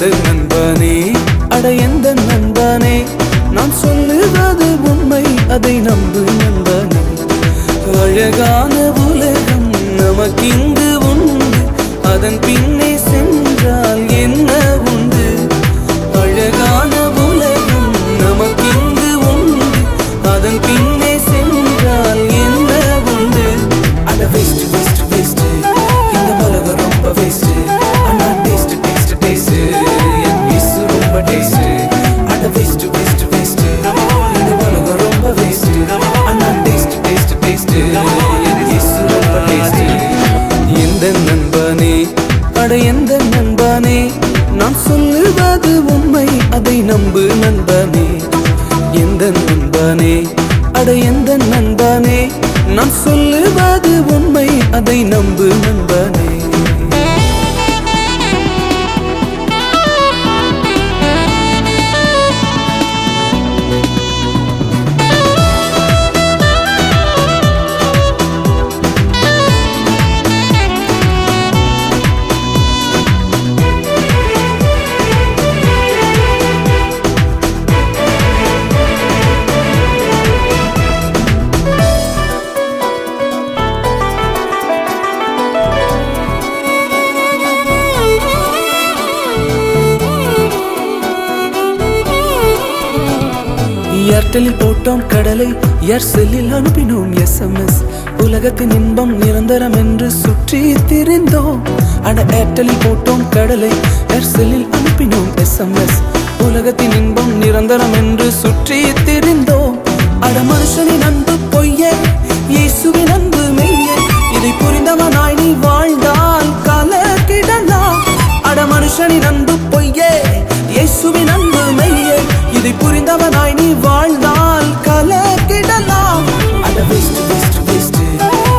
எந்த நண்பனே அட எந்த நண்பனே நான் சொல்லுவது உண்மை அதை நம்பு நண்பனே அழகான உலகம் நமக்கிங்கு உண்டு அதன் பின்னே சென்றால் என்ன உண்டு அழகான உலகம் நமக்கிங்கு உண்டு அதன் பின்னே சென்றால் என்ன உண்டு அட வேஸ்ட் வேஸ்ட் வேஸ்ட் இந்த உலகம் ரொம்ப வேஸ்ட் ஆனா டேஸ்ட் டேஸ்ட் டேஸ்ட் என் மிஸ் ரொம்ப டேஸ்ட் அட வேஸ்ட் வேஸ்ட் வேஸ்ட் இந்த உலகம் ரொம்ப வேஸ்ட் ஆனா டேஸ்ட் டேஸ்ட் டேஸ்ட் என் மிஸ் ரொம்ப டேஸ்ட் எந்த நண்பனே அட எந்த நண்பனே நான் சொல்லுவது உண்மை அதை நம்பு நண்பனே எந்த நண்பனே அட எந்த நண்பனே நான் சொல்லுவது உண்மை அதை நம்பு நண்பனே ஏர்டெல்லில் போட்டோம் கடலை ஏர்செல்லில் அனுப்பினோம் SMS உலகத்தின் இன்பம் நிரந்தரம் என்று சுற்றி திரிந்தோம் அட ஏர்டெல்லில் போட்டோம் கடலை ஏர்செல்லில் அனுப்பினோம் SMS உலகத்தின் இன்பம் நிரந்தரம் என்று சுற்றி திரிந்தோம் அட மனுஷனின் அன்பு பொய்யே இயேசுவின் அன்பு மெய்யே இதை புரிந்தவனாய் நீ வாழ்ந்தால் கலக்கிடலாம் அட மனுஷனின் அன்பு பொய்யே இயேசுவின் அன்பு மெய்யே இதை புரிந்தவனாய் நீ வாழ்ந்தால் கலக்கிடலாம் அட வேஸ்ட் வேஸ்ட் வேஸ்ட்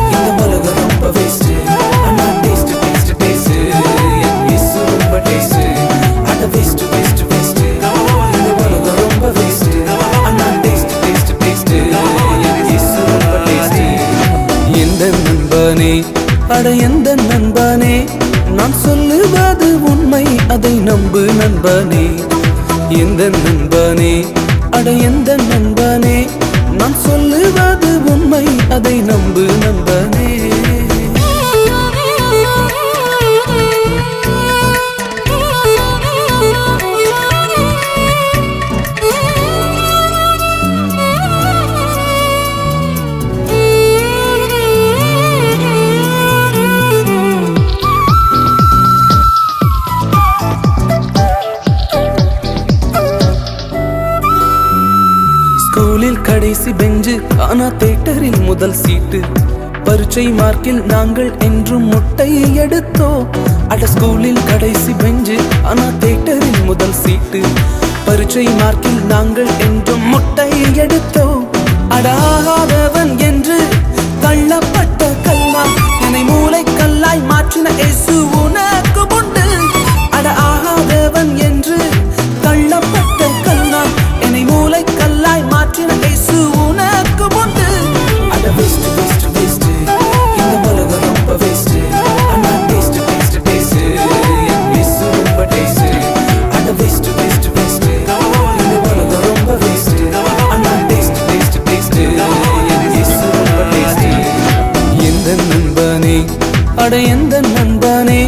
இந்த உலகம் ரொம்ப வேஸ்ட் ஆனா டேஸ்ட் டேஸ்ட் டேஸ்ட் என் மிஸ் ரொம்ப டேஸ்ட் அட வேஸ்ட் வேஸ்ட் வேஸ்ட் இந்த உலகம் ரொம்ப வேஸ்ட் ஆனா டேஸ்ட் டேஸ்ட் டேஸ்ட் என் மிஸ் ரொம்ப டேஸ்ட் எந்த நண்பனே அட எந்த நண்பனே நான் சொல்லுவது உண்மை அதை நம்பு நண்பனே எந்த நண்பனே அட எந்த நண்பனே நான் சொல்லுவது உண்மை அதை நம்பு நண்பனே ஸ்கூலில் கடைசி பெஞ்சு ஆனா தியேட்டரில் முதல் சீட்டு பரீட்சை மார்க்கில் நாங்கள் என்றும் முட்டை எடுத்தோம் அட ஸ்கூலில் கடைசி பெஞ்சு ஆனா தியேட்டரில் முதல் சீட்டு பரீட்சை மார்க்கில் நாங்கள் என்றும் முட்டை எடுத்தோம் அடாதவன் என்று தள்ளப்பட்ட கல்லா என்னை மூளை கல்லாய் மாற்றின இயேசு உனக்கு உண்டு அட ஆகாதவன் என்று தள்ளப்பட்ட கல்லா என்னை மூளை கல்லாய் மாற்றின இயேசு உனக்கு உண்டு அட வேஸ்ட் வேஸ்ட் வேஸ்ட் இந்த உலகம் ரொம்ப வேஸ்ட் ஆனா டேஸ்ட் டேஸ்ட் டேஸ்ட் என் மிஸ் ரொம்ப டேஸ்ட் அட வேஸ்ட் வேஸ்ட் வேஸ்ட் இந்த உலகம் ரொம்ப வேஸ்ட் ஆனா டேஸ்ட் டேஸ்ட் டேஸ்ட் என் மிஸ் ரொம்ப டேஸ்ட் எந்த நண்பனே அட எந்த நண்பனே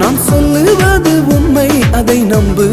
நான் சொல்லுவது உண்மை அதை நம்பு